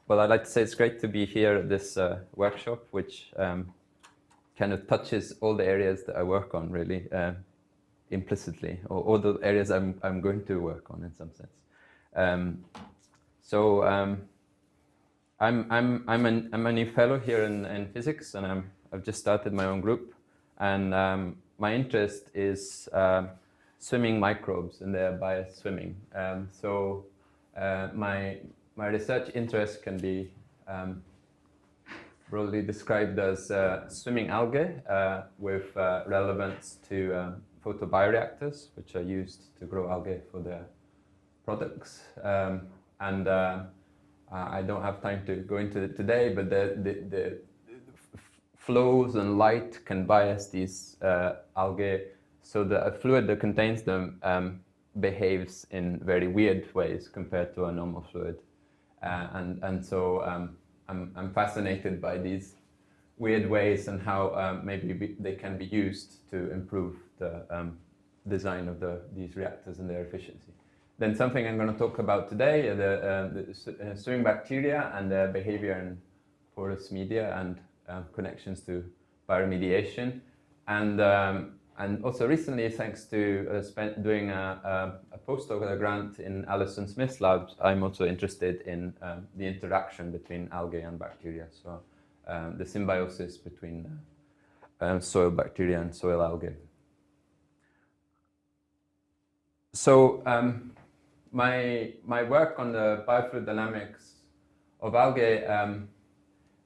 Well, I'd like to say it's great to be here at this workshop, which kind of touches all the areas that I work on, really, implicitly, or all the areas I'm going to work on in some sense. I'm a new fellow here in physics, and I've just started my own group, and my interest is swimming microbes and their bioswimming. My research interest can be broadly described as swimming algae with relevance to photobioreactors, which are used to grow algae for their products. I don't have time to go into it today, but the flows and light can bias these algae, so the fluid that contains them behaves in very weird ways compared to a normal fluid. So I'm fascinated by these weird ways and how maybe they can be used to improve the design of these reactors and their efficiency. Then something I'm going to talk about today, the swimming bacteria and their behavior in porous media and connections to bioremediation. And also recently, thanks to doing a postdoc, a grant in Alison Smith's labs, I'm also interested in the interaction between algae and bacteria. So the symbiosis between soil bacteria and soil algae. So my work on the biofluid dynamics of algae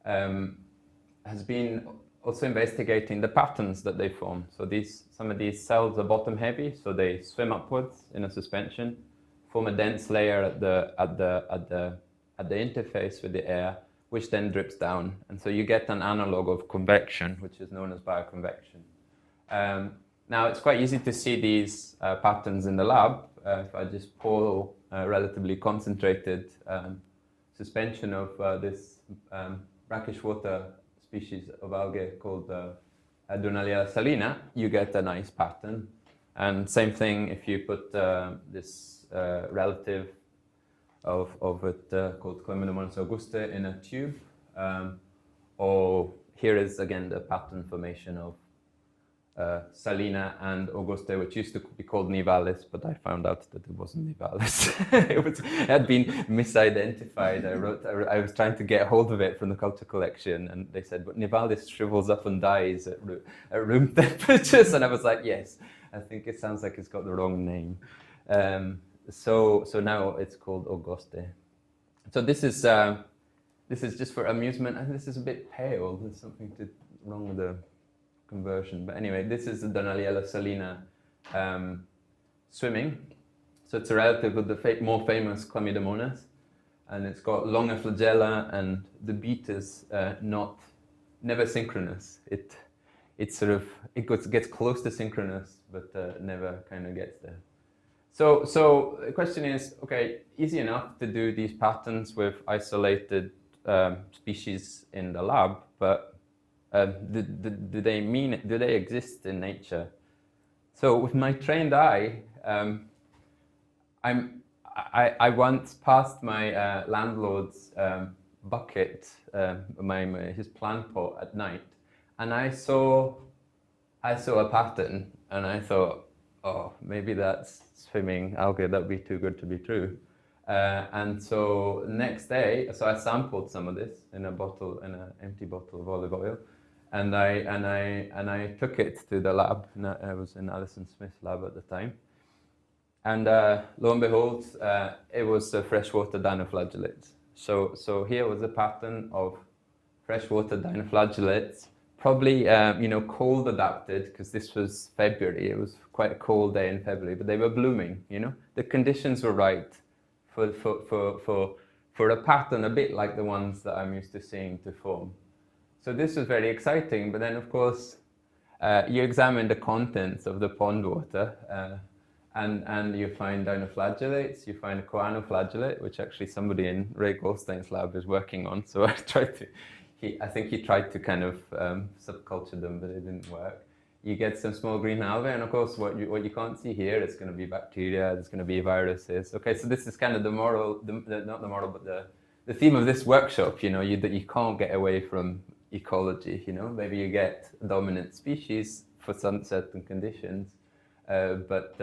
has been also investigating the patterns that they form. So some of these cells are bottom heavy, so they swim upwards in a suspension, form a dense layer at the interface with the air, which then drips down, and so you get an analog of convection, which is known as bioconvection. Now it's quite easy to see these patterns in the lab. If I just pour a relatively concentrated suspension of this brackish water species of algae called Adonalea salina, you get a nice pattern. And same thing if you put this relative of it called Chlamydomonas auguste in a tube. Or here is again the pattern formation of Salina and Auguste, which used to be called Nivalis, but I found out that it wasn't Nivalis. It had been misidentified. I was trying to get hold of it from the culture collection, and they said, but Nivalis shrivels up and dies at room temperatures. And I was like, yes, I think it sounds like it's got the wrong name. So now it's called Auguste. So this is just for amusement, and this is a bit pale. There's something wrong with the conversion, but anyway, this is the Donaliella salina swimming. So it's a relative of the more famous Chlamydomonas, and it's got longer flagella, and the beat is never synchronous. It gets close to synchronous, but never kind of gets there. So the question is, okay, easy enough to do these patterns with isolated species in the lab, but do they exist in nature? So with my trained eye, I once passed my landlord's bucket, his plant pot at night, and I saw a pattern, and I thought, oh, maybe that's swimming algae. That'd be too good to be true. And so next day, so I sampled some of this in an empty bottle of olive oil. And I took it to the lab. I was in Alison Smith's lab at the time. And lo and behold, it was freshwater dinoflagellates. So here was a pattern of freshwater dinoflagellates, probably cold adapted, because this was February. It was quite a cold day in February, but they were blooming. The conditions were right for a pattern a bit like the ones that I'm used to seeing to form. So this was very exciting, but then of course you examine the contents of the pond water and you find dinoflagellates, you find a choanoflagellate, which actually somebody in Ray Goldstein's lab is working on. So I think he tried to kind of subculture them, but it didn't work. You get some small green algae, and of course what you can't see here is going to be bacteria, there's going to be viruses. Okay, so this is kind of the the theme of this workshop, you know, you can't get away from ecology, you know. Maybe you get a dominant species for some certain conditions, but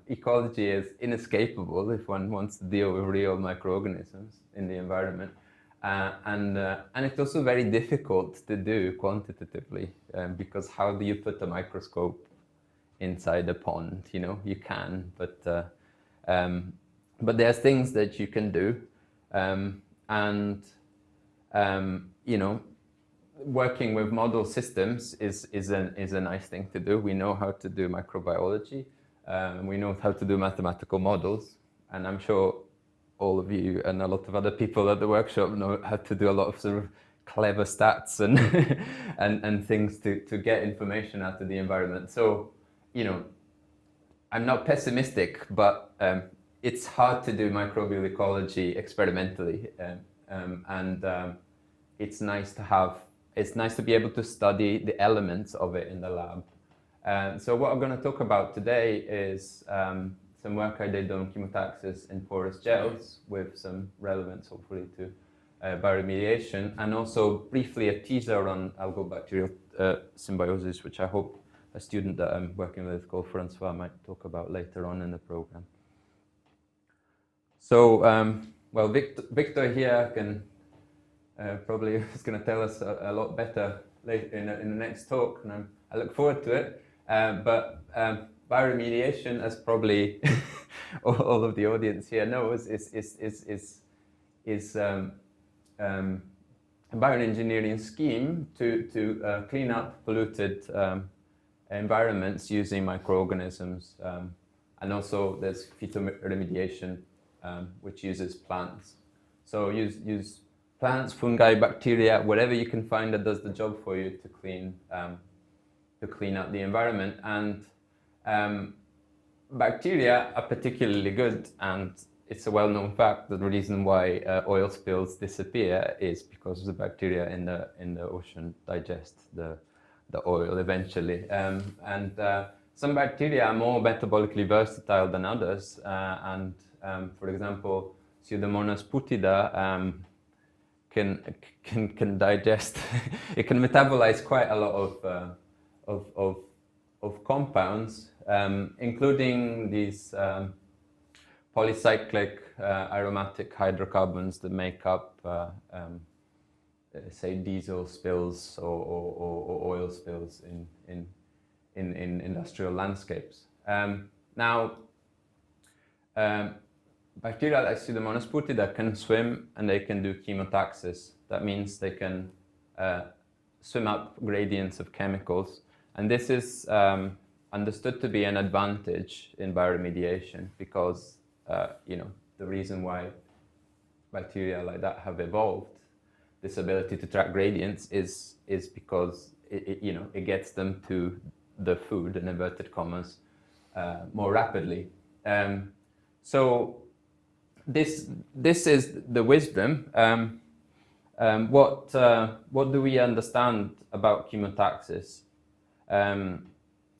ecology is inescapable if one wants to deal with real microorganisms in the environment. And it's also very difficult to do quantitatively, because how do you put a microscope inside a pond? You know, you can, but there's things that you can do, you know, working with model systems is a nice thing to do. We know how to do microbiology, we know how to do mathematical models, and I'm sure all of you and a lot of other people at the workshop know how to do a lot of sort of clever stats and and things to get information out of the environment. So, you know, I'm not pessimistic, but it's hard to do microbial ecology experimentally, it's nice to be able to study the elements of it in the lab. So what I'm going to talk about today is some work I did on chemotaxis in porous gels with some relevance, hopefully, to bioremediation, and also briefly a teaser on algal-bacterial symbiosis, which I hope a student that I'm working with called Francois might talk about later on in the program. So, well, Victor here can probably is going to tell us a lot better later in the next talk, and I look forward to it. But bioremediation, as probably all of the audience here knows, is a bioengineering scheme to clean up polluted environments using microorganisms, and also there's phytoremediation, which uses plants. So use plants, fungi, bacteria, whatever you can find that does the job for you to clean up the environment. And bacteria are particularly good, and it's a well-known fact that the reason why oil spills disappear is because the bacteria in the ocean digest the oil eventually. Some bacteria are more metabolically versatile than others, for example, Pseudomonas putida can digest. It can metabolize quite a lot of compounds, including these polycyclic aromatic hydrocarbons that make up, say, diesel spills or oil spills in industrial landscapes. Now, bacteria like Pseudomonas putida can swim and they can do chemotaxis. That means they can swim up gradients of chemicals, and this is understood to be an advantage in bioremediation because you know, the reason why bacteria like that have evolved this ability to track gradients is because you know, it gets them to the food, in inverted commas, more rapidly. So this is the wisdom. What do we understand about chemotaxis?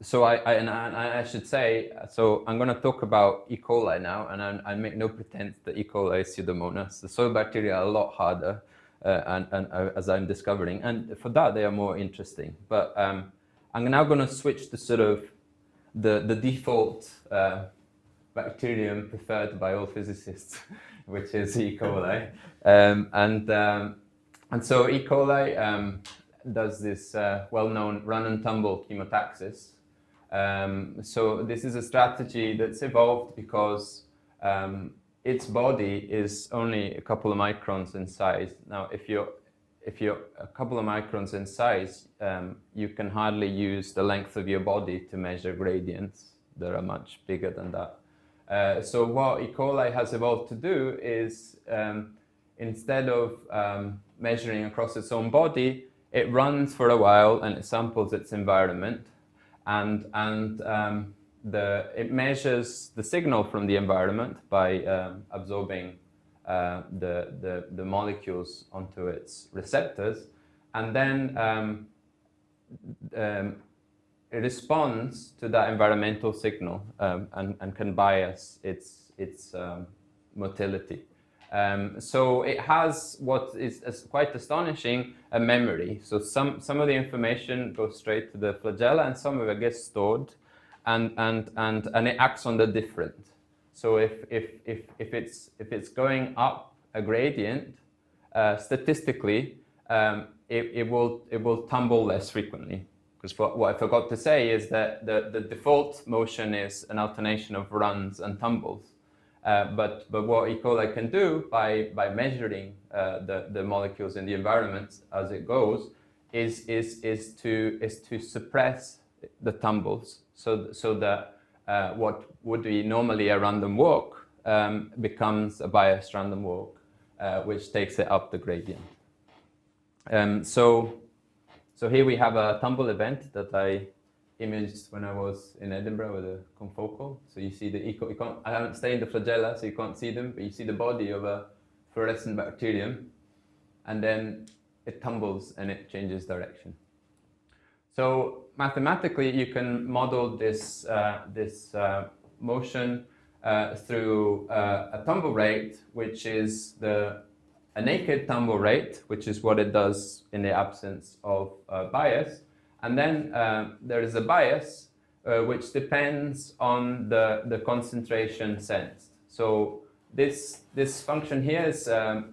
So I should say, so I'm going to talk about E. coli now, and I make no pretense that E. coli is Pseudomonas. The soil bacteria are a lot harder, as I'm discovering, and for that they are more interesting. But I'm now going to switch to sort of the default bacterium preferred by all physicists, which is E. coli. And so E. coli does this well-known run and tumble chemotaxis. So this is a strategy that's evolved because its body is only a couple of microns in size. Now, if you're a couple of microns in size, you can hardly use the length of your body to measure gradients that are much bigger than that. So what E. coli has evolved to do is, instead of measuring across its own body, it runs for a while and it samples its environment, and it measures the signal from the environment by absorbing the molecules onto its receptors, and then it responds to that environmental signal and can bias its motility. So it has what is quite astonishing, a memory. So some of the information goes straight to the flagella, and some of it gets stored, and it acts on the different. So if it's going up a gradient, statistically, it will tumble less frequently. Because what I forgot to say is that the default motion is an alternation of runs and tumbles. But what E. coli can do by measuring the molecules in the environment as it goes is to suppress the tumbles, so that what would be normally a random walk becomes a biased random walk, which takes it up the gradient. So here we have a tumble event that I imaged when I was in Edinburgh with a confocal. So you see I haven't stayed in the flagella, so you can't see them, but you see the body of a fluorescent bacterium, and then it tumbles and it changes direction. So mathematically, you can model this motion through a tumble rate, which is a naked tumble rate, which is what it does in the absence of bias. And then there is a bias, which depends on the concentration sensed. So this function here is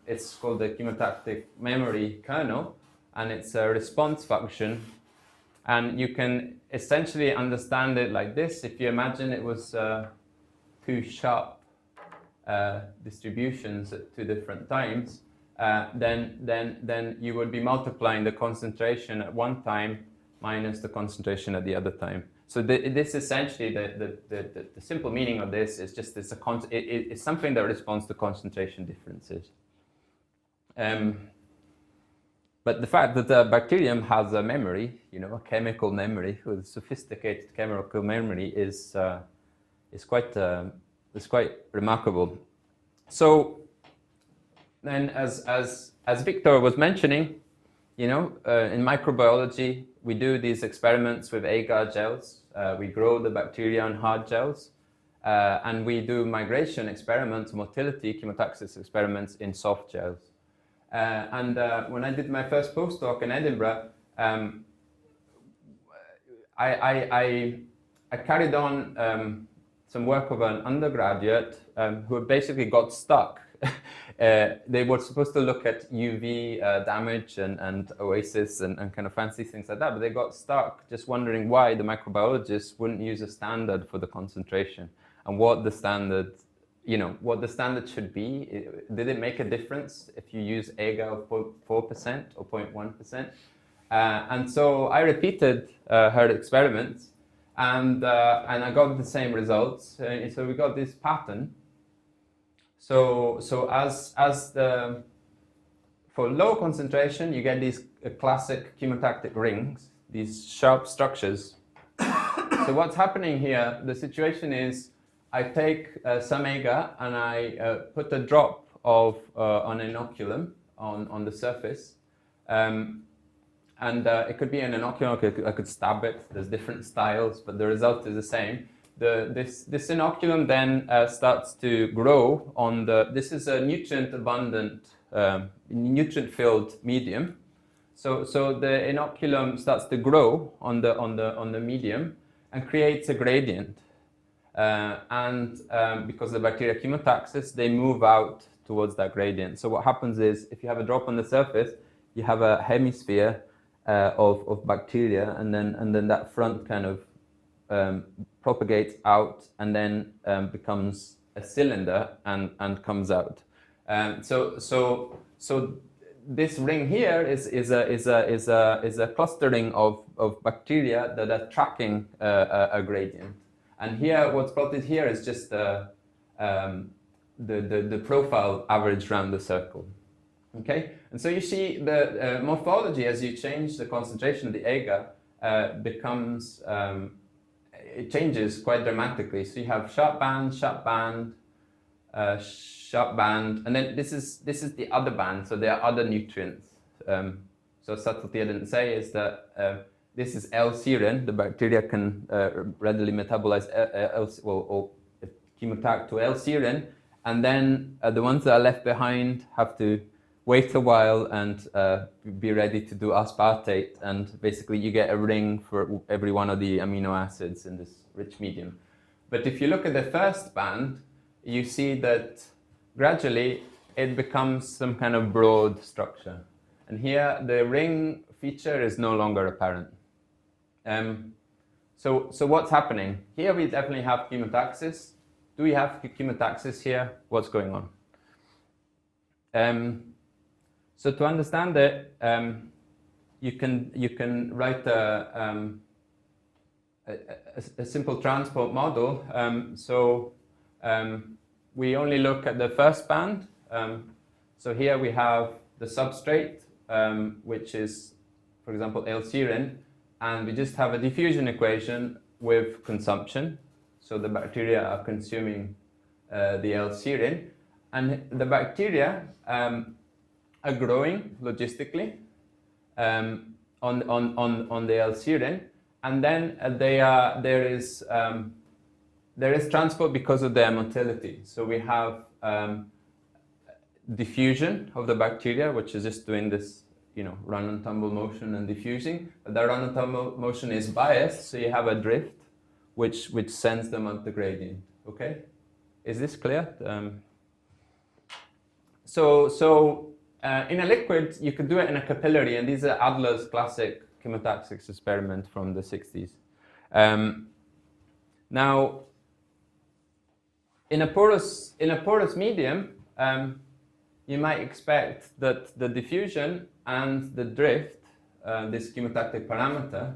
it's called the chemotactic memory kernel, and it's a response function. And you can essentially understand it like this. If you imagine it was two sharp distributions at two different times, then you would be multiplying the concentration at one time minus the concentration at the other time. So this essentially, the simple meaning of this is just it's something that responds to concentration differences. But the fact that the bacterium has a memory, a chemical memory, with sophisticated chemical memory, is quite remarkable. So then, as Victor was mentioning, in microbiology, we do these experiments with agar gels. We grow the bacteria on hard gels, and we do migration experiments, motility chemotaxis experiments in soft gels. And when I did my first postdoc in Edinburgh, I carried on some work of an undergraduate who basically got stuck. They were supposed to look at UV damage and oasis and kind of fancy things like that, but they got stuck just wondering why the microbiologists wouldn't use a standard for the concentration, and what the standard should be. Did it make a difference if you use agar of 0.4% or 0.1%? And so I repeated her experiments, and I got the same results. So we got this pattern. So for low concentration, you get these classic chemotactic rings, these sharp structures. So what's happening here, the situation is, I take some agar and I put a drop of an inoculum on the surface. And it could be an inoculum, I could stab it. There's different styles, but the result is the same. This inoculum then starts to grow on this is a nutrient-abundant, nutrient-filled medium. So the inoculum starts to grow on the medium and creates a gradient. Because the bacteria chemotaxis, they move out towards that gradient. So what happens is, if you have a drop on the surface, you have a hemisphere of bacteria, and then that front kind of propagates out, and then becomes a cylinder and comes out. So this ring here is a clustering of bacteria that are tracking a gradient. And here, what's plotted here is just the profile average around the circle. Okay, and so you see the morphology as you change the concentration of the agar becomes it changes quite dramatically. So you have sharp band, sharp band, sharp band, and then this is the other band. So there are other nutrients. So subtlety I didn't say is that this is L-serine. The bacteria can readily metabolize chemotact to L-serine, and then the ones that are left behind have to wait a while and be ready to do aspartate, and basically you get a ring for every one of the amino acids in this rich medium. But if you look at the first band, you see that gradually it becomes some kind of broad structure. And here the ring feature is no longer apparent. So what's happening? Here we definitely have chemotaxis. Do we have chemotaxis here? What's going on? So to understand it, you can write a simple transport model. We only look at the first band. So here we have the substrate, which is, for example, L-serine, and we just have a diffusion equation with consumption. So the bacteria are consuming the L-serine, and the bacteria are growing logistically on the L-serine, and then there is transport because of their motility. So we have diffusion of the bacteria, which is just doing this, run and tumble motion and diffusing. But the run and tumble motion is biased, so you have a drift, which sends them up the gradient. Okay, is this clear? In a liquid, you could do it in a capillary, and these are Adler's classic chemotaxics experiment from the 60s. Now, in a porous medium, you might expect that the diffusion and the drift, this chemotactic parameter,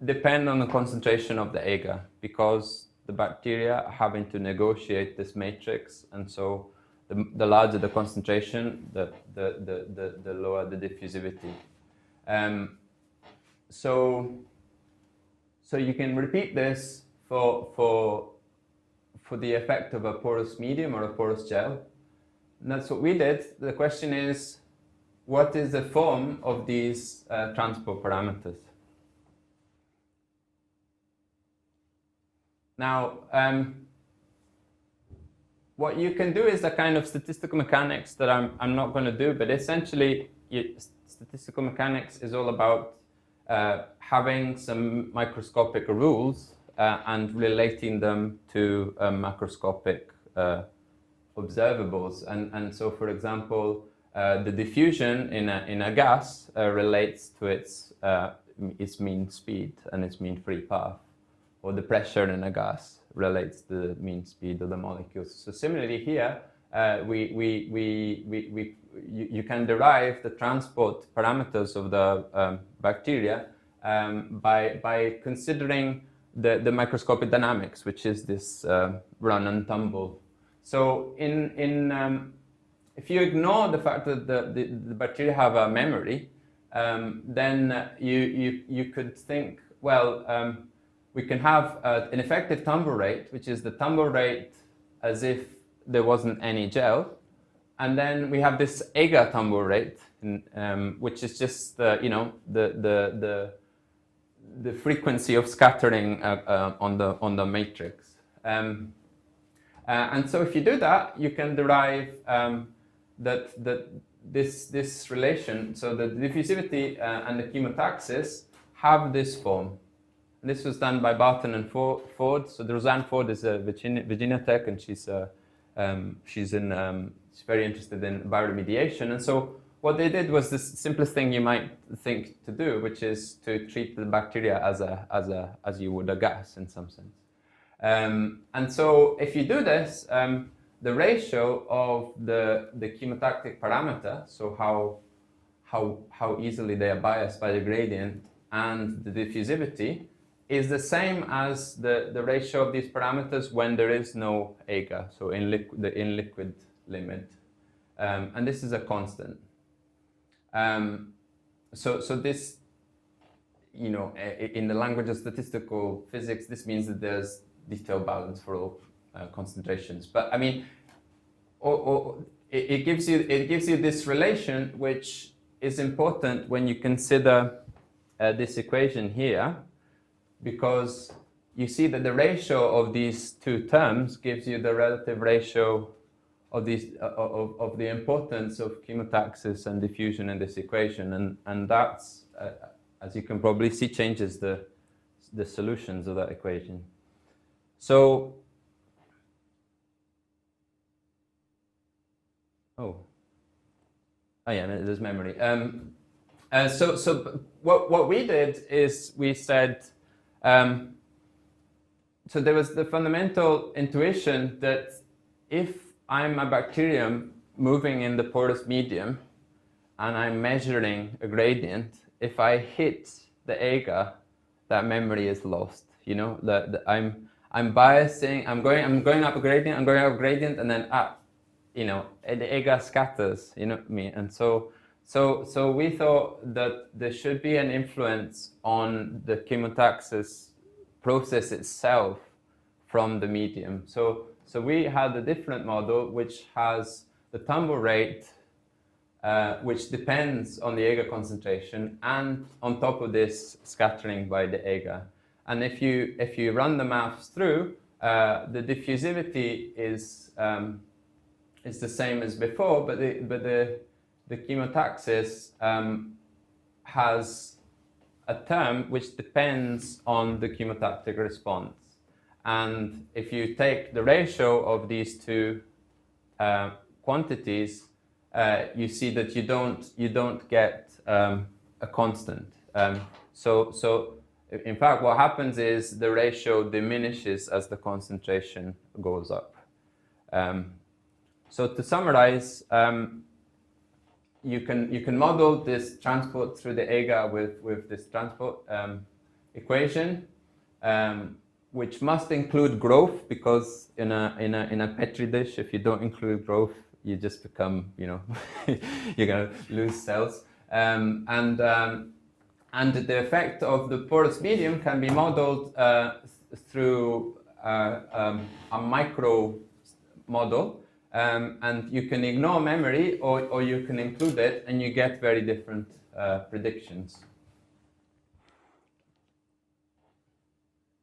depend on the concentration of the agar, because the bacteria are having to negotiate this matrix, and so the larger the concentration, the lower the diffusivity. So you can repeat this for the effect of a porous medium or a porous gel. And that's what we did. The question is, what is the form of these transport parameters? Now, what you can do is a kind of statistical mechanics that I'm not going to do, but essentially statistical mechanics is all about having some microscopic rules and relating them to macroscopic observables. And so, for example, the diffusion in a gas relates to its mean speed and its mean free path, or the pressure in a gas relates to the mean speed of the molecules. So similarly here, you can derive the transport parameters of the bacteria by considering the microscopic dynamics, which is this run and tumble. So if you ignore the fact that the bacteria have a memory, then you could think, well, we can have an effective tumble rate, which is the tumble rate as if there wasn't any gel, and then we have this agar tumble rate, which is just the frequency of scattering on the matrix. And so if you do that, you can derive this relation. So the diffusivity and the chemotaxis have this form. And this was done by Barton and Ford. So Roseanne Ford is a Virginia Tech, and she's very interested in bioremediation. And so what they did was the simplest thing you might think to do, which is to treat the bacteria as you would a gas in some sense. And so if you do this, the ratio of the chemotactic parameter, so how easily they are biased by the gradient, and the diffusivity is the same as the ratio of these parameters when there is no agar, so in liquid limit. And this is a constant. So this, in the language of statistical physics, this means that there's detailed balance for all concentrations. But I mean, it gives you this relation, which is important when you consider this equation here, because you see that the ratio of these two terms gives you the relative ratio of these of the importance of chemotaxis and diffusion in this equation, and that's as you can probably see changes the solutions of that equation. So yeah, there's memory. So what we did is we said, so there was the fundamental intuition that if I'm a bacterium moving in the porous medium and I'm measuring a gradient, if I hit the agar, that memory is lost. You know, I'm biasing, I'm going up a gradient, I'm going up a gradient, and then up, you know, the agar scatters, you know me. And so we thought that there should be an influence on the chemotaxis process itself from the medium. So we had a different model which has the tumble rate, which depends on the agar concentration, and on top of this, scattering by the agar. And if you run the maths through, the diffusivity is the same as before, but the chemotaxis has a term which depends on the chemotactic response. And if you take the ratio of these two quantities, you see that you don't get a constant. So in fact, what happens is the ratio diminishes as the concentration goes up. So to summarize, you can model this transport through the agar with this transport equation, which must include growth, because in a petri dish, if you don't include growth, you just become, you know, you're gonna lose cells. And the effect of the porous medium can be modeled through a micro model. And you can ignore memory, or you can include it, and you get very different predictions.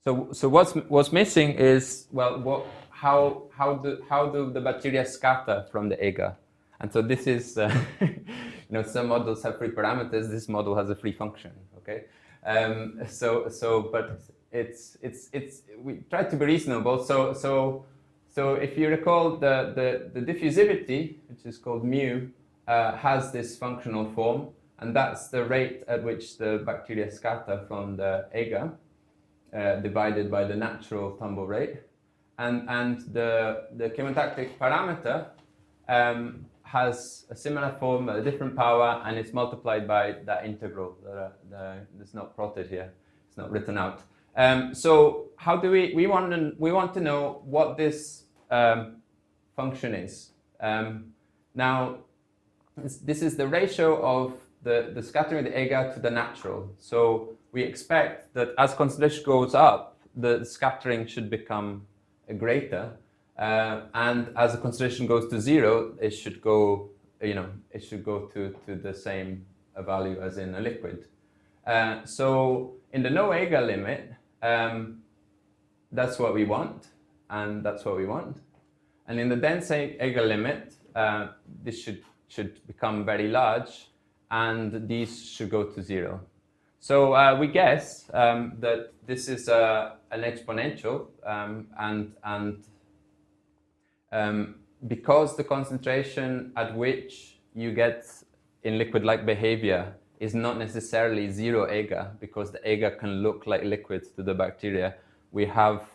So what's missing is, well, how do the bacteria scatter from the agar? And so this is, you know, some models have free parameters. This model has a free function. Okay, but it's we try to be reasonable. So if you recall, the diffusivity, which is called mu, has this functional form, and that's the rate at which the bacteria scatter from the agar, divided by the natural tumble rate. And the chemotactic parameter has a similar form, a different power, and it's multiplied by that integral that's not plotted here. It's not written out. So how do we want to know what this function is. Now, this is the ratio of the scattering of the agar to the natural. So we expect that as concentration goes up, the scattering should become greater, and as the concentration goes to zero, it should go, you know, it should go to the same value as in a liquid. So in the no agar limit, that's what we want, and that's what we want. And in the dense agar limit, this should become very large, and these should go to zero. So we guess that this is an exponential, and because the concentration at which you get in liquid-like behavior is not necessarily zero agar, because the agar can look like liquid to the bacteria, we have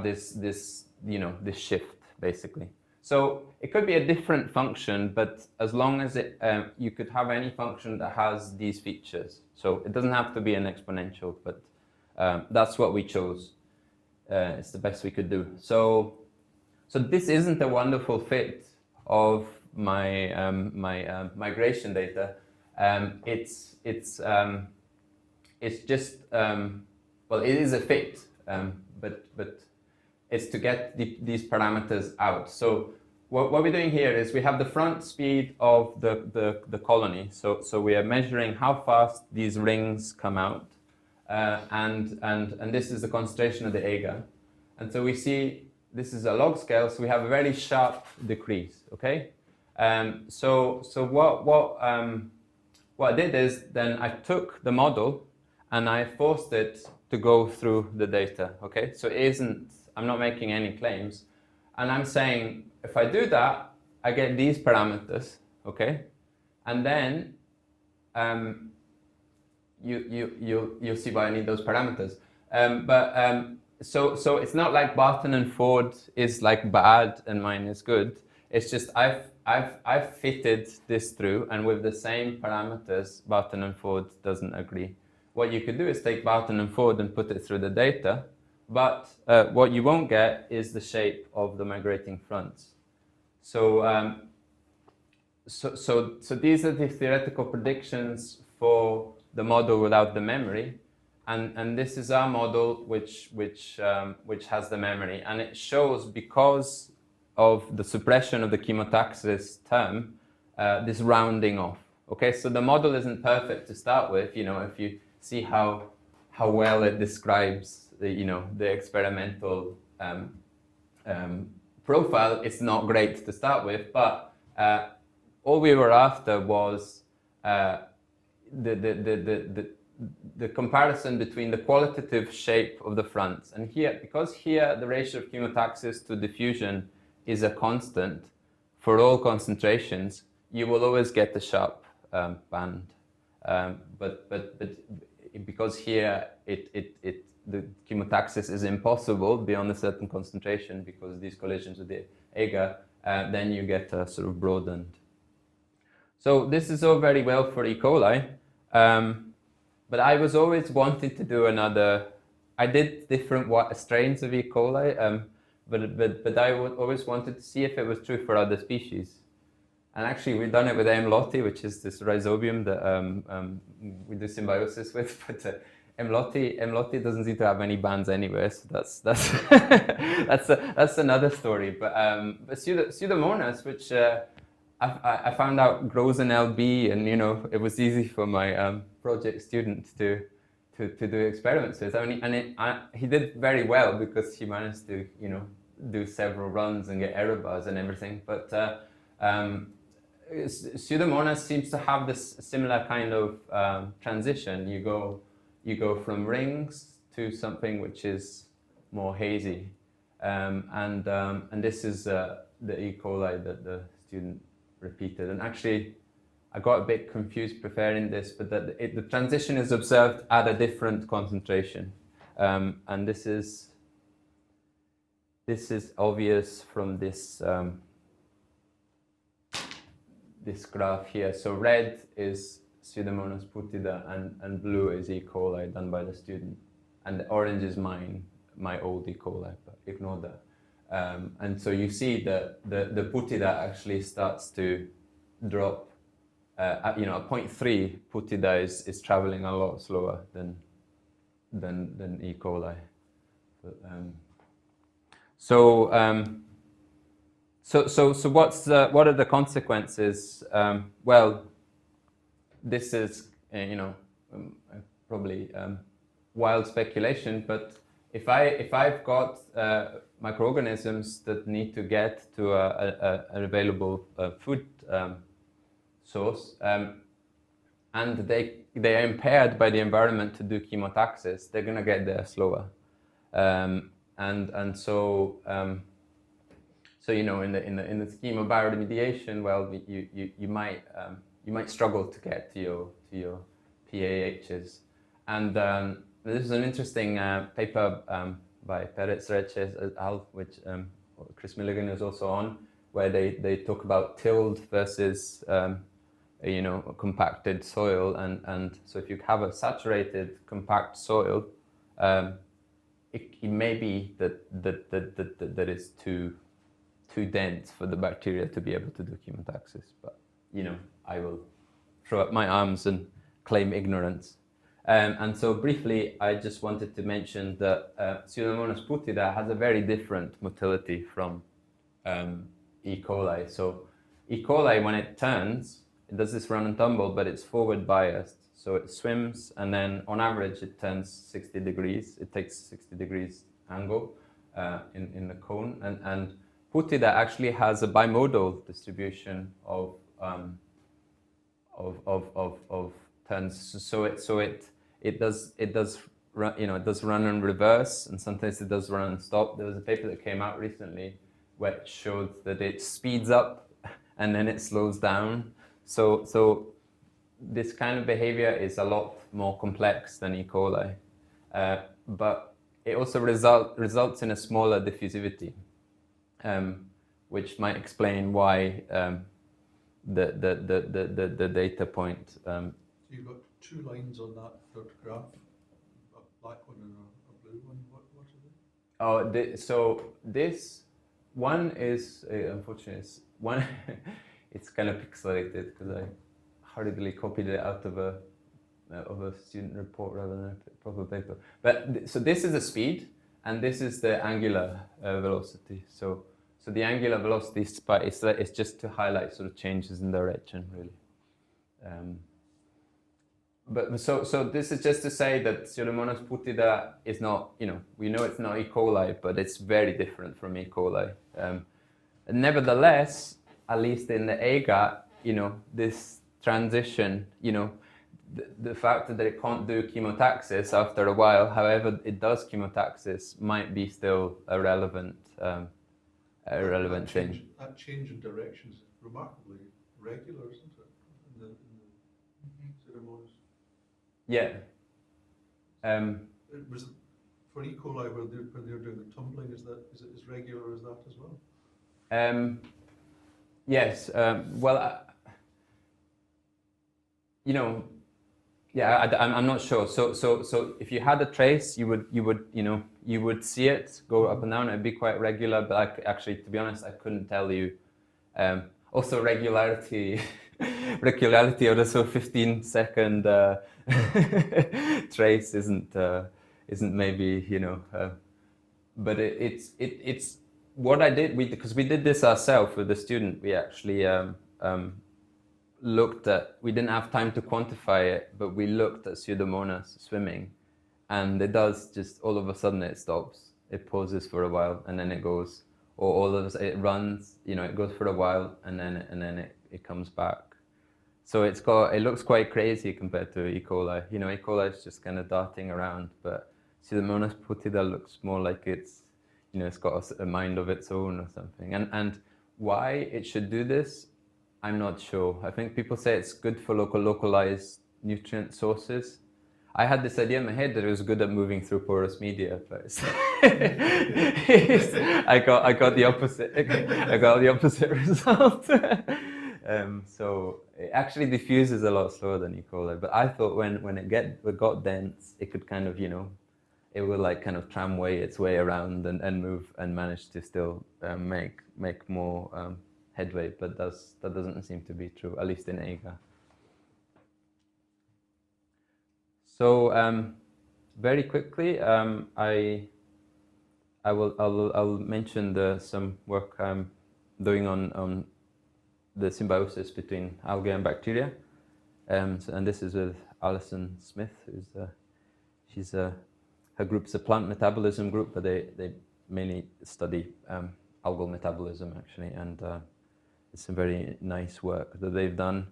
this you know, this shift basically. So it could be a different function, but as long as it you could have any function that has these features. So it doesn't have to be an exponential, but that's what we chose. It's the best we could do. So this isn't a wonderful fit of my migration data. It's just well, it is a fit, but it's to get these parameters out. So what we're doing here is we have the front speed of the colony. So we are measuring how fast these rings come out, and this is the concentration of the agar. And so we see this is a log scale, so we have a very sharp decrease. Okay, so what I did is then I took the model and I forced it to go through the data. Okay, so I'm not making any claims, and I'm saying if I do that, I get these parameters. Okay, and then you'll see why I need those parameters. So it's not like Barton and Ford is like bad and mine is good. It's just I've fitted this through, and with the same parameters, Barton and Ford doesn't agree. What you could do is take Barton and Ford and put it through the data, but what you won't get is the shape of the migrating fronts. So these are the theoretical predictions for the model without the memory, and this is our model which has the memory, and it shows because of the suppression of the chemotaxis term, this rounding off. Okay, so the model isn't perfect to start with. You know, if you see how well it describes the experimental profile, it's not great to start with, but all we were after was the comparison between the qualitative shape of the fronts. And here, because here the ratio of chemotaxis to diffusion is a constant for all concentrations, you will always get the sharp band. But because here the chemotaxis is impossible beyond a certain concentration because of these collisions with the agar, then you get a sort of broadened. So this is all very well for E. coli, but I was always wanting to do another. I did different strains of E. coli, but I always wanted to see if it was true for other species. And actually, we've done it with M. loti, which is this rhizobium that we do symbiosis with. But M. loti doesn't seem to have any bands anywhere, so that's that's another story. But Pseudomonas, which I found out grows in LB, and it was easy for my project student to do experiments with. I mean, he did very well because he managed to do several runs and get error bars and everything. But Pseudomonas seems to have this similar kind of transition. You go from rings to something which is more hazy, and this is the E. coli that the student repeated. And actually, I got a bit confused preparing this, but the transition is observed at a different concentration, and this is obvious from this this graph here. So red is Pseudomonas putida, and blue is E. coli done by the student, and the orange is my old E. coli, but ignore that. And so you see that the putida actually starts to drop. At 0.3, putida is traveling a lot slower than E. coli. But, so what are the consequences? Well, this is probably wild speculation, but if I've got microorganisms that need to get to an available food source, and they are impaired by the environment to do chemotaxis, they're going to get there slower, and so in the scheme of bioremediation, well, you might struggle to get to your PAHs, and this is an interesting paper by Perez Reches et al., which Chris Milligan is also on, where they talk about tilled versus compacted soil, and so if you have a saturated compact soil, it may be that is too dense for the bacteria to be able to do chemotaxis. But I will throw up my arms and claim ignorance. And so briefly, I just wanted to mention that Pseudomonas putida has a very different motility from E. coli. So E. coli, when it turns, it does this run and tumble, but it's forward biased. So it swims, and then on average it turns 60 degrees. It takes 60 degrees angle in the cone, and Putida actually has a bimodal distribution of turns. So it does run, it does run and reverse, and sometimes it does run and stop. There was a paper that came out recently which showed that it speeds up and then it slows down. So this kind of behavior is a lot more complex than E. coli, but it also results in a smaller diffusivity, which might explain why the data point. So you've got two lines on that third graph, a black one and a blue one. What are they? Oh, so this one is unfortunately one. It's kind of pixelated because I hurriedly copied it out of a student report rather than a proper paper. But so this is the speed, and this is the angular velocity. So the angular velocity is just to highlight sort of changes in direction, really. But so this is just to say that Pseudomonas putida is not, we know it's not E. coli, but it's very different from E. coli. Nevertheless, at least in the agar, this transition, the fact that it can't do chemotaxis after a while, however it does chemotaxis, might be still a relevant thing. That change in direction is remarkably regular, isn't it? In the Pseudomonas. Yeah. Was it for E. coli when they're doing the tumbling? Is it as regular as that as well? Yes. Well, yeah. I'm not sure. So if you had a trace, you would see it go up and down. It'd be quite regular. But actually, to be honest, I couldn't tell you. Also, regularity of the sort of 15-second trace isn't maybe but it's what I did. Because we did this ourselves with the student. We actually looked at. We didn't have time to quantify it, but we looked at Pseudomonas swimming, and it does just all of a sudden it stops. It pauses for a while, and then it goes. Or all of it runs, it goes for a while, and then it comes back. So it looks quite crazy compared to E. coli. E. coli is just kind of darting around, but Pseudomonas putida looks more like it's got a mind of its own or something. And why it should do this, I'm not sure. I think people say it's good for localized nutrient sources. I had this idea in my head that it was good at moving through porous media, but I got the opposite. I got the opposite result. So it actually diffuses a lot slower than E. coli. But I thought when it got dense, it could kind of it would like kind of tramway its way around and move and manage to still make more headway. But that doesn't seem to be true, at least in agar. So very quickly, I'll mention some work I'm doing on the symbiosis between algae and bacteria, and this is with Alison Smith, her group's a plant metabolism group, but they mainly study algal metabolism actually, and it's some very nice work that they've done,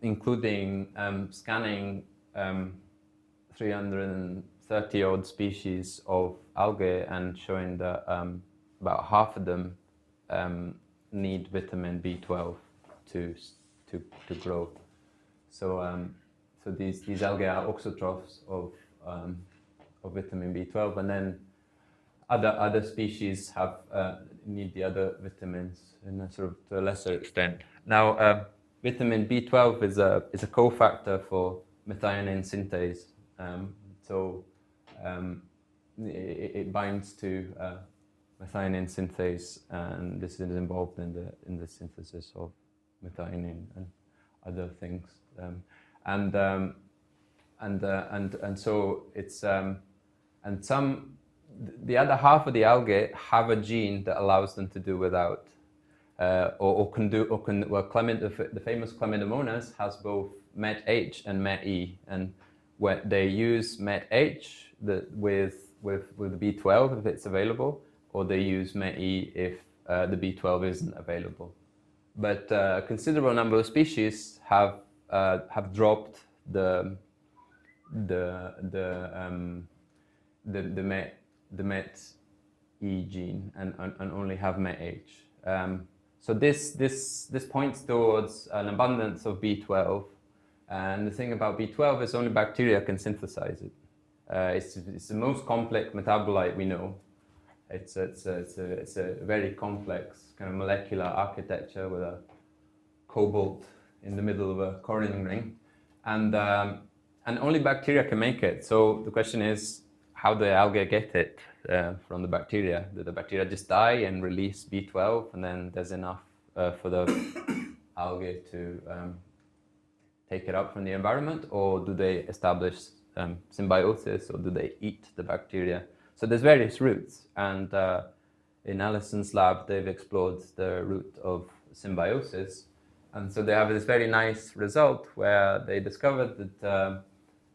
including scanning 330 odd species of algae and showing that about half of them need vitamin B12 to grow. So these algae are auxotrophs of vitamin B12, and then other species need the other vitamins in a sort of to a lesser extent. Now, vitamin B12 is a cofactor for methionine synthase. It binds to methionine synthase, and this is involved in the synthesis of methionine and other things. So it's the other half of the algae have a gene that allows them to do without, the famous Chlamydomonas has both MET-H and MET-E, and when they use MET-H with B12 if it's available, or they use MET-E if the B12 isn't available. But a considerable number of species have dropped the MET-E gene and only have MET-H. So this points towards an abundance of B12, and the thing about B12 is only bacteria can synthesize it. It's the most complex metabolite we know. It's a very complex kind of molecular architecture with a cobalt in the middle of a Coriolis ring, and only bacteria can make it. So the question is, how do the algae get it from the bacteria? Do the bacteria just die and release B12, and then there's enough for the algae to take it up from the environment, or do they establish symbiosis, or do they eat the bacteria? So there's various routes, and in Allison's lab they've explored the route of symbiosis, and so they have this very nice result where they discovered that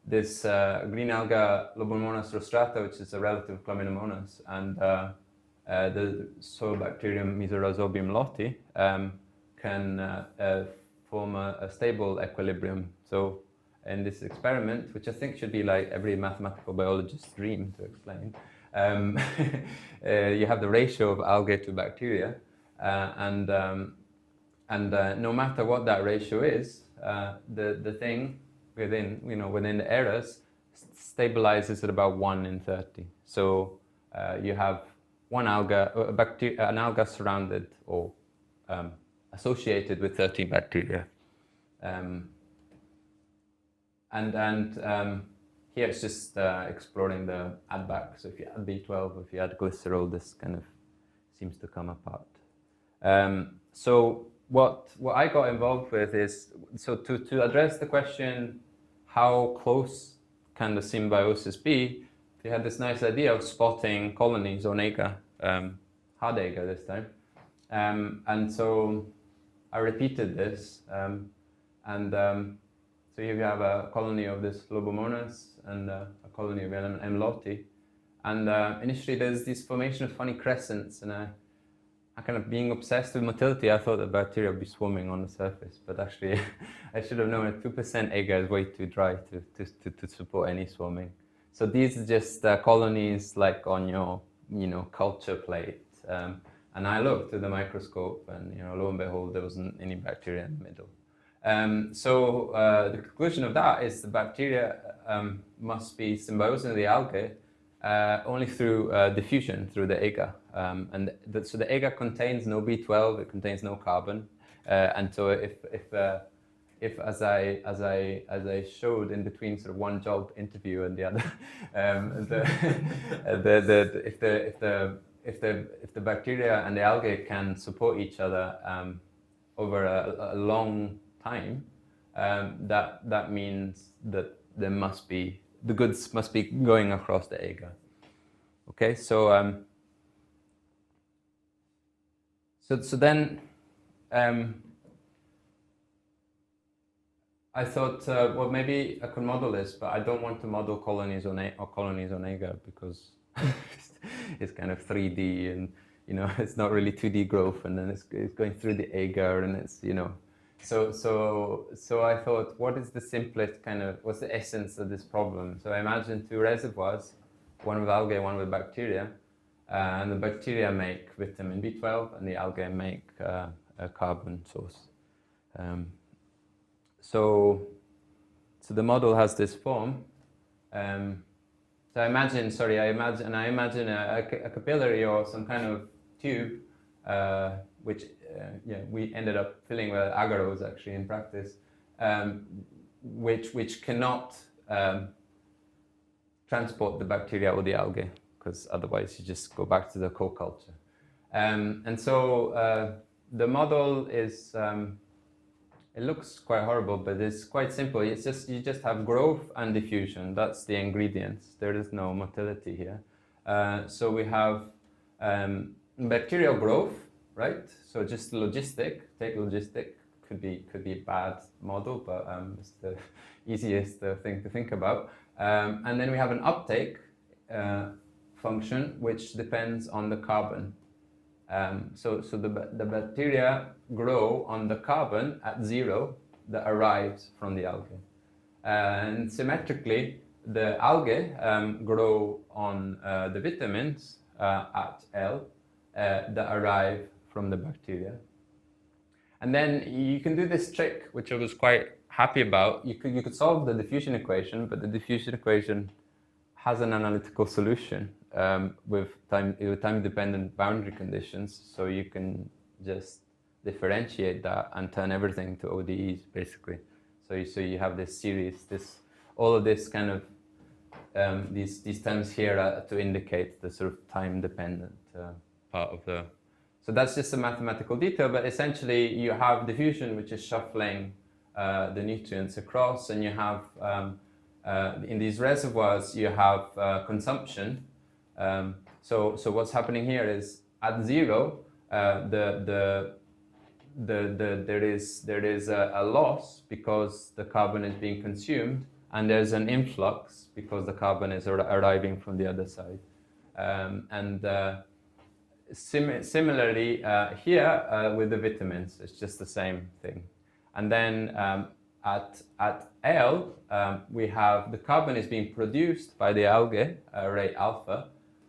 this green alga Lobomonas rostrata, which is a relative of Chlamydomonas, and the soil bacterium Mesorhizobium lotti can form a stable equilibrium. So in this experiment, which I think should be like every mathematical biologist's dream to explain, you have the ratio of algae to bacteria, and no matter what that ratio is, the thing within the errors stabilizes at about 1 in 30. So you have one alga, an alga surrounded or associated with 30 bacteria. Here it's just exploring the add back. So if you add B12, if you add glycerol, this kind of seems to come apart. So what I got involved with is, so to address the question, how close can the symbiosis be, we had this nice idea of spotting colonies on agar, hard agar this time. And so I repeated this, so here we have a colony of this Lobomonas and a colony of M. lotti. And initially there's this formation of funny crescents, and I kind of, being obsessed with motility, I thought the bacteria would be swarming on the surface, but actually I should have known that 2% agar is way too dry to support any swarming. So these are just colonies like on your culture plate. And I looked through the microscope, and lo and behold, there wasn't any bacteria in the middle. So the conclusion of that is the bacteria must be symbiosing with the algae only through diffusion through the agar. So the agar contains no B12, it contains no carbon, and so if as I showed in between sort of one job interview and the other, if the bacteria and the algae can support each other over a long time, that means that the goods must be going across the agar. Okay, so then I thought, well, maybe I could model this, but I don't want to model colonies on agar because it's kind of 3D, and it's not really 2D growth, and then it's going through the agar, and it's So I thought, what is the simplest what's the essence of this problem? So I imagined two reservoirs, one with algae, one with bacteria, and the bacteria make vitamin B12, and the algae make a carbon source. So the model has this form. So I imagine a capillary or some kind of tube, which we ended up filling with agarose actually in practice, which cannot transport the bacteria or the algae, because otherwise you just go back to the co-culture. And so the model is, it looks quite horrible, but it's quite simple. It's just, you just have growth and diffusion. That's the ingredients. There is no motility here. So we have bacterial growth, right? So just take logistic could be a bad model, but it's the easiest thing to think about. And then we have an uptake function which depends on the carbon. So the bacteria grow on the carbon at 0 that arrives from the algae. And symmetrically, the algae grow on the vitamins at L that arrive from the bacteria. And then you can do this trick, which I was quite happy about. You could solve the diffusion equation, but the diffusion equation has an analytical solution with time-dependent boundary conditions. So you can just differentiate that and turn everything to ODEs, basically. So you have this series, all of this kind of these terms here to indicate the sort of time-dependent part of the. So that's just a mathematical detail, but essentially you have diffusion, which is shuffling the nutrients across, and you have in these reservoirs you have consumption. So what's happening here is at 0, there is a loss because the carbon is being consumed, and there's an influx because the carbon is arriving from the other side. Similarly here with the vitamins, it's just the same thing. And then at L, we have the carbon is being produced by the algae, rate alpha,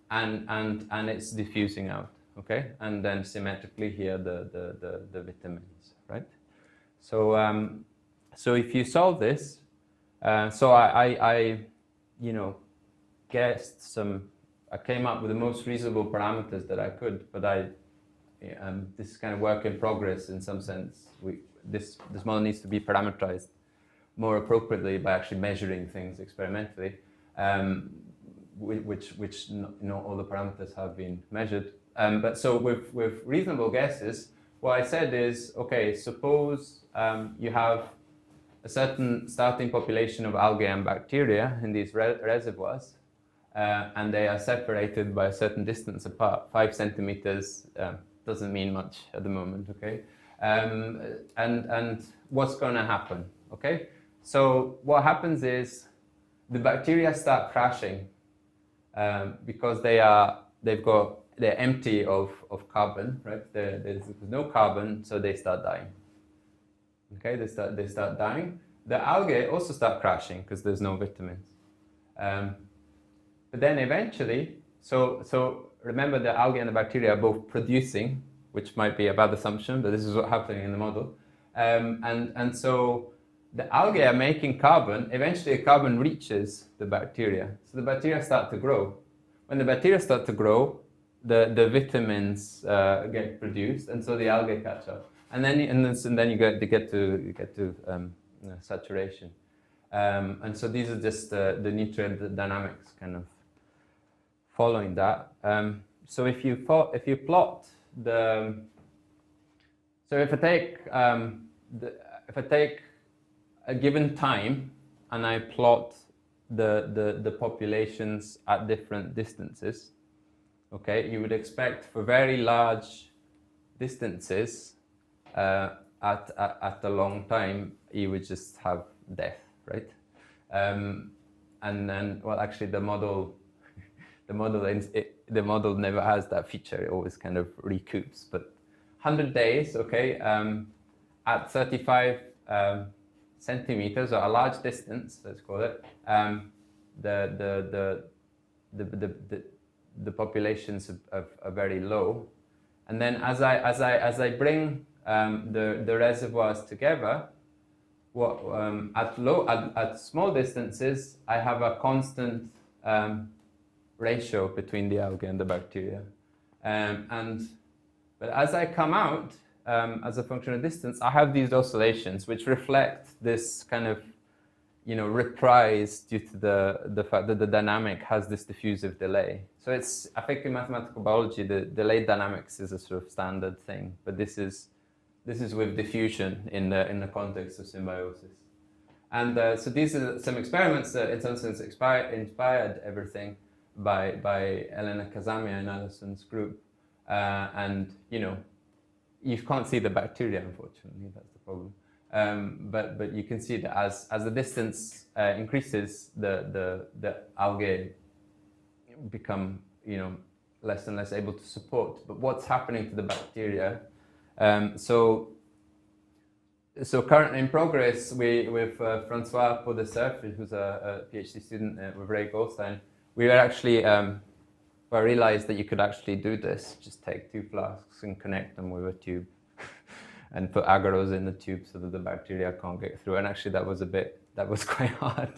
and it's diffusing out. Okay, and then symmetrically here the vitamins, right? So if you solve this, so I guessed some. I came up with the most reasonable parameters that I could, but this is kind of work in progress in some sense. This model needs to be parameterized more appropriately by actually measuring things experimentally, which not all the parameters have been measured. But so with reasonable guesses, what I said is, okay, suppose you have a certain starting population of algae and bacteria in these reservoirs, and they are separated by a certain distance apart. 5 centimeters doesn't mean much at the moment, okay? And what's going to happen, okay? So what happens is the bacteria start crashing because they're empty of carbon, right? There's no carbon, so they start dying. Okay, they start dying. The algae also start crashing because there's no vitamins. But then eventually, so remember the algae and the bacteria are both producing, which might be a bad assumption, but this is what's happening in the model. And so the algae are making carbon. Eventually, carbon reaches the bacteria. So the bacteria start to grow. When the bacteria start to grow, the vitamins get produced, and so the algae catch up. And then you get to saturation. And so these are just the nutrient dynamics kind of following that. So if you plot the, so if I take a given time and I plot the populations at different distances, okay, you would expect for very large distances at a long time you would just have death, right? And then, well, actually the model never has that feature. It always kind of recoups. But 100 days, okay, at 35 centimeters, or a large distance, let's call it, the populations are very low. And then as I bring the reservoirs together, at small distances, I have a constant ratio between the algae and the bacteria. But as I come out, as a function of distance, I have these oscillations which reflect this kind of, reprise due to the fact that the dynamic has this diffusive delay. So it's, I think in mathematical biology, the delayed dynamics is a sort of standard thing, but this is with diffusion in the context of symbiosis. And so these are some experiments that in some sense inspired everything by Elena Kazamia and Allison's group. And you can't see the bacteria, unfortunately. That's the problem. But you can see that as the distance increases, the algae become less and less able to support. But what's happening to the bacteria? So currently in progress, with Francois Podesser, who's a PhD student with Ray Goldstein, we were actually I realized that you could actually do this. Just take 2 flasks and connect them with a tube, and put agarose in the tube so that the bacteria can't get through. And actually, that was quite hard.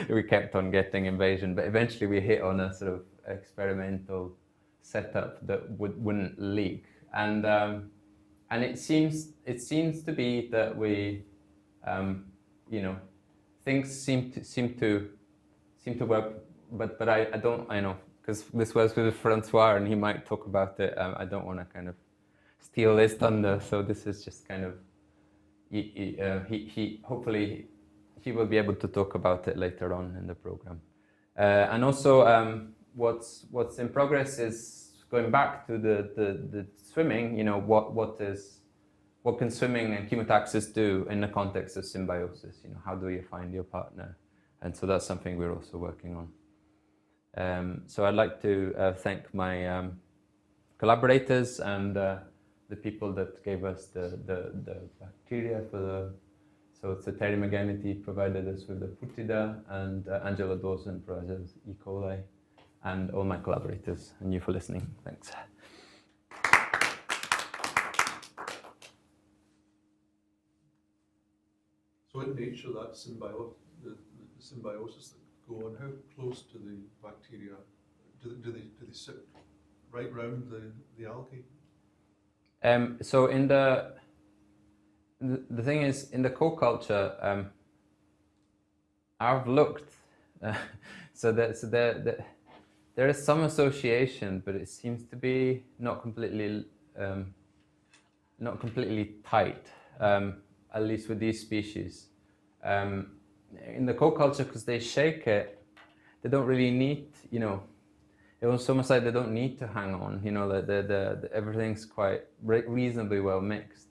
We kept on getting invasion, but eventually we hit on a sort of experimental setup that wouldn't leak. And it seems to be that we, things seem to work. But I know, because this was with Francois and he might talk about it. I don't want to kind of steal his thunder, so this is just kind of he hopefully he will be able to talk about it later on in the program. And also what's in progress is going back to the swimming. What can swimming and chemotaxis do in the context of symbiosis? How do you find your partner? And so that's something we're also working on. So I'd like to thank my collaborators and the people that gave us the bacteria so Terry McGanity provided us with the Putida, and Angela Dawson provided us E. coli, and all my collaborators, and you for listening. Thanks. So in nature, that the symbiosis that go on, how close to the bacteria do they sit right round the algae? So in the thing is, in the co-culture, I've looked, so there is some association, but it seems to be not completely tight, at least with these species. In the co-culture, because they shake it, they don't really need, it was almost like they don't need to hang on, everything's quite reasonably well mixed.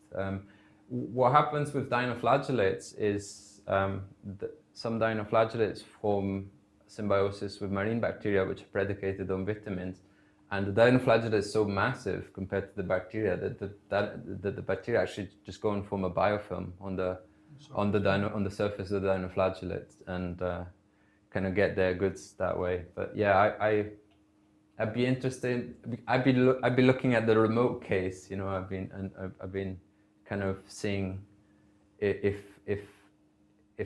What happens with dinoflagellates is some dinoflagellates form symbiosis with marine bacteria, which are predicated on vitamins, and the dinoflagellate is so massive compared to the bacteria that the bacteria actually just go and form a biofilm on the surface of the dinoflagellate and kind of get their goods that way. But yeah, I'd be interested. I'd be looking at the remote case. I've been kind of seeing if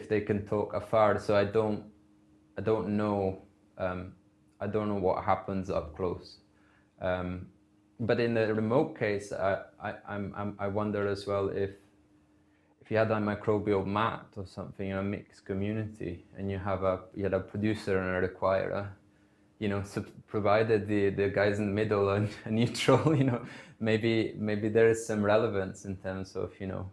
they can talk afar. So I don't know what happens up close. But in the remote case, I wonder as well if you had a microbial mat or something in a mixed community, and you had a producer and a requirer, so provided the guys in the middle are neutral, maybe there is some relevance in terms of, Well,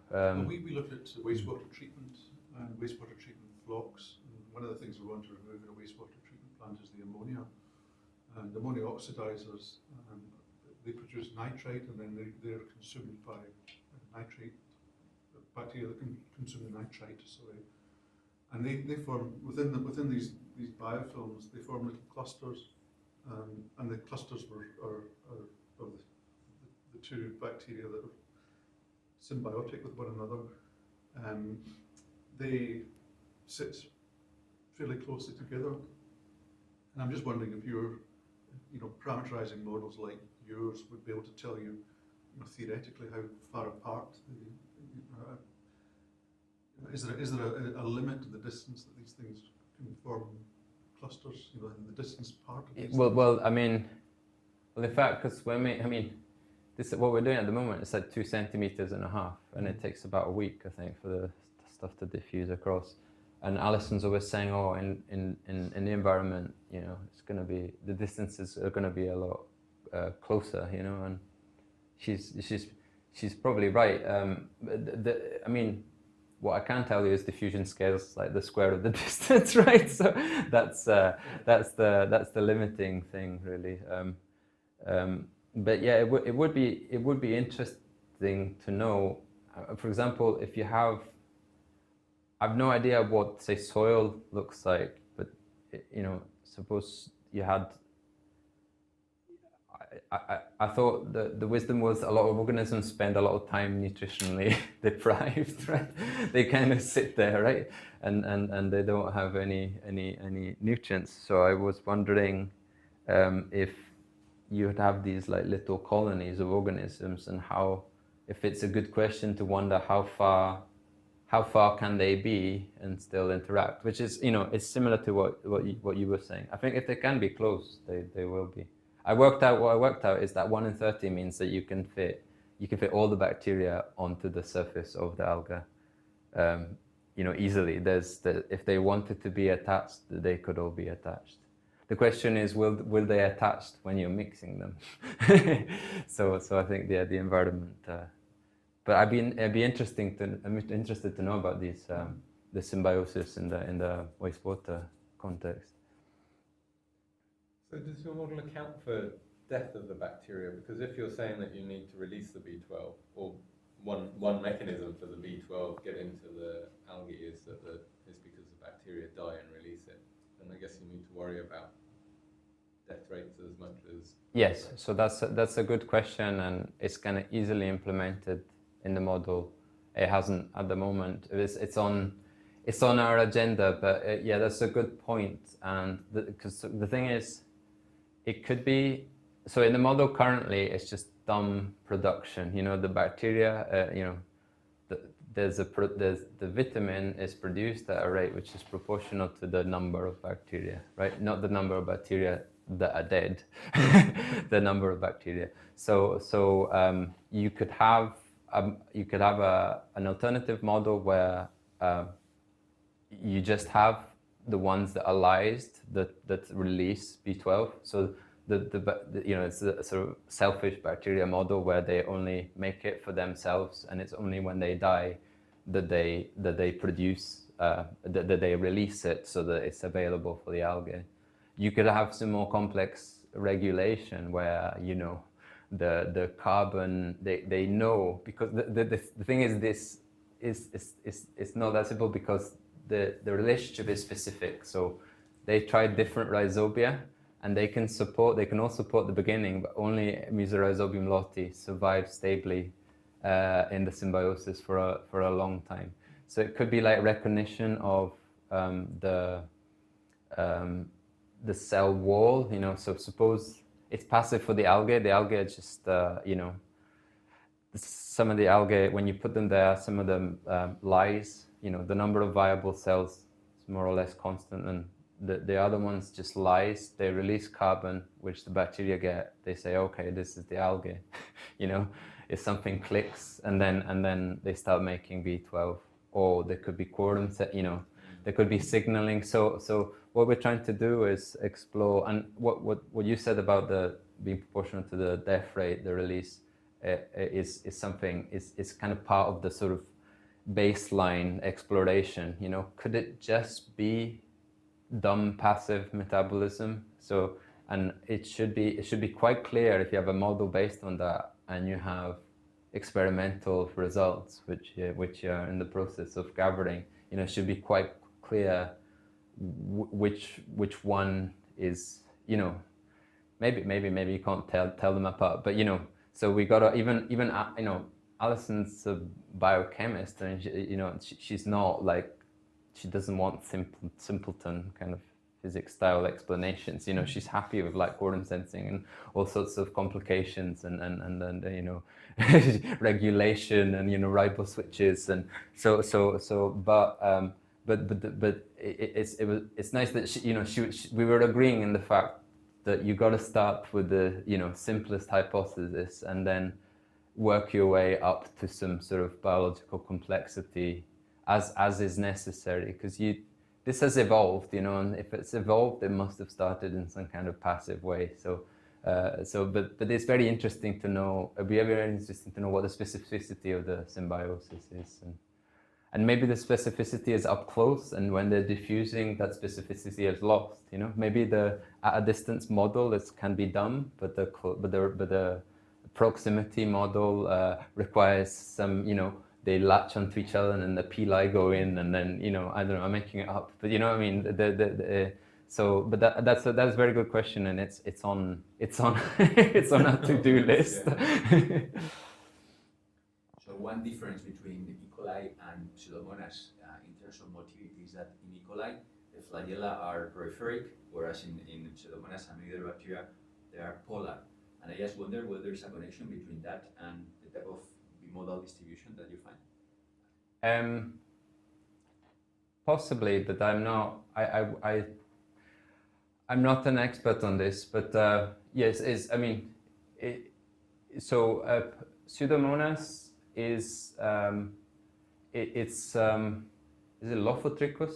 we looked at wastewater treatment and wastewater treatment flocks. And one of the things we want to remove in a wastewater treatment plant is the ammonia. And ammonia oxidizers, they produce nitrite, and then they're consumed by nitrate, bacteria that can consume the nitrite, and they form within these biofilms. They form little clusters, and the clusters are of the two bacteria that are symbiotic with one another. They sit fairly closely together, and I'm just wondering if you're, parameterizing models like yours would be able to tell you, theoretically how far apart. Is there a limit to the distance that these things can form clusters? The distance part of these well, in fact, because this what we're doing at the moment is like 2.5 centimeters, and it takes about a week, I think, for the stuff to diffuse across. And Alison's always saying, in the environment, it's going to be, the distances are going to be a lot closer, and she's probably right. What I can tell you is diffusion scales like the square of the distance, right? So that's the limiting thing, really. But yeah, it would be interesting to know. For example, if you have, I've no idea what, say, soil looks like, but suppose you had. I thought the wisdom was a lot of organisms spend a lot of time nutritionally deprived, right? They kind of sit there, right? And they don't have any nutrients. So I was wondering if you would have these like little colonies of organisms, and if it's a good question to wonder how far can they be and still interact, which is, it's similar to what you were saying. I think if they can be close, they will be. What I worked out is that 1 in 30 means that you can fit all the bacteria onto the surface of the alga, easily. If they wanted to be attached, they could all be attached. The question is, will they attach when you're mixing them? So I think the environment. But I'm interested to know about these the symbiosis in the wastewater context. So does your model account for death of the bacteria? Because if you're saying that you need to release the B12, or one mechanism for the B12 get into the algae is because the bacteria die and release it, then I guess you need to worry about death rates as much as... Yes, so that's a good question, and it's kind of easily implemented in the model. It hasn't at the moment. It's on our agenda, but yeah, that's a good point. And because the thing is, it could be, so in the model currently, it's just dumb production. The bacteria, the vitamin is produced at a rate which is proportional to the number of bacteria, right? Not the number of bacteria that are dead, the number of bacteria. So you could have an alternative model where you just have the ones that are lysed that release B12. So it's a sort of selfish bacteria model where they only make it for themselves, and it's only when they die that they produce that they release it so that it's available for the algae. You could have some more complex regulation where the carbon they know, because the thing is, this is not that simple, because the relationship is specific. So they tried different rhizobia, and they can all support the beginning, but only Musorhizobium lotti survives stably in the symbiosis for a long time. So it could be like recognition of the cell wall. So suppose it's passive for the algae are just some of the algae, when you put them there, some of them lyse. The number of viable cells is more or less constant, and the other ones just lyse. They release carbon, which the bacteria get. They say, okay, this is the algae. If something clicks, and then they start making B12, or there could be quorum. There could be signaling. So what we're trying to do is explore, and what you said about the being proportional to the death rate, the release, is kind of part of the sort of baseline exploration. Could it just be dumb passive metabolism? So, and it should be quite clear if you have a model based on that, and you have experimental results which are in the process of gathering. It should be quite clear which one is. Maybe you can't tell them apart, but so we got to even Alison's a biochemist, and she's not like, she doesn't want simpleton kind of physics style explanations. She's happy with like quorum sensing and all sorts of complications and regulation and ribose switches, and but it's nice that we were agreeing in the fact that you got to start with the simplest hypothesis and then work your way up to some sort of biological complexity as is necessary, because this has evolved, and if it's evolved, it must have started in some kind of passive way. But it's very interesting to know. It'd be very interesting to know what the specificity of the symbiosis is, and maybe the specificity is up close, and when they're diffusing, that specificity is lost. Maybe the at a distance model can be dumb, but the proximity model requires some, they latch onto each other and then the pili go in and then, I don't know, I'm making it up, but you know what I mean? But that's a very good question, and it's on it's on our to-do list. So one difference between the E. coli and Pseudomonas in terms of motility is that in E. coli the flagella are peripheral, whereas in Pseudomonas and many other bacteria they are polar. And I just wonder whether there's a connection between that and the type of bimodal distribution that you find. Possibly, but I'm not. I'm not an expert on this. But yes, Pseudomonas is is it Lophotrichus?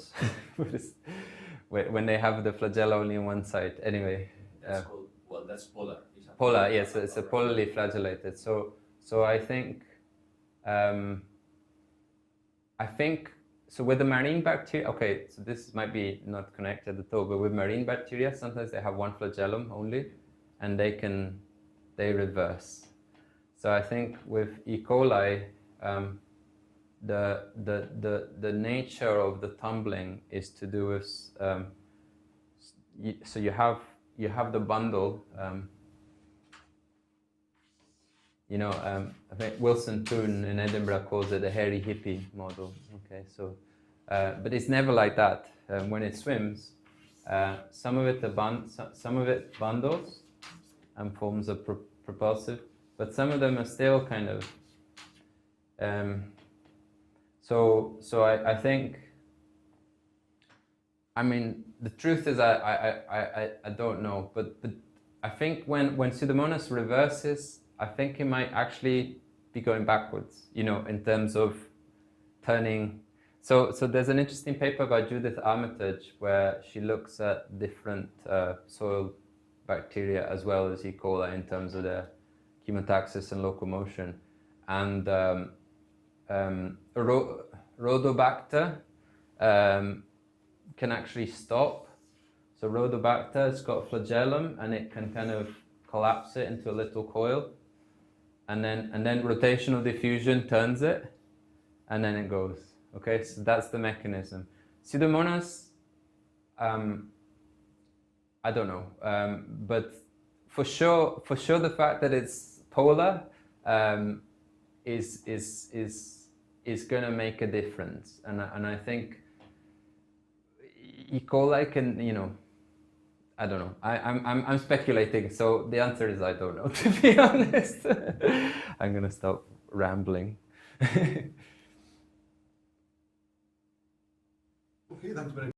When they have the flagella only on one side. Anyway. That's called, well, that's polar. Polar, yes, it's a polarly flagellated. So I think so with the marine bacteria. Okay, so this might be not connected at all, but with marine bacteria, sometimes they have one flagellum only, and they reverse. So I think with E. coli, the nature of the tumbling is to do with so you have the bundle. I think Wilson Toon in Edinburgh calls it the hairy hippie model. Okay, so but it's never like that. When it swims, some of it bundles and forms a propulsive, but some of them are still kind of. So I think. I mean, the truth is I don't know, but I think when Pseudomonas reverses, I think it might actually be going backwards, in terms of turning. So there's an interesting paper by Judith Armitage where she looks at different soil bacteria as well as E. coli in terms of their chemotaxis and locomotion. And Rhodobacter can actually stop. So Rhodobacter, it's got a flagellum and it can kind of collapse it into a little coil, and then rotational diffusion turns it, and then it goes. Okay, so that's the mechanism. Pseudomonas, I don't know, but for sure the fact that it's polar is going to make a difference, and I think E. coli can, I don't know. I'm speculating, so the answer is I don't know, to be honest. I'm gonna stop rambling. Okay, thanks very much.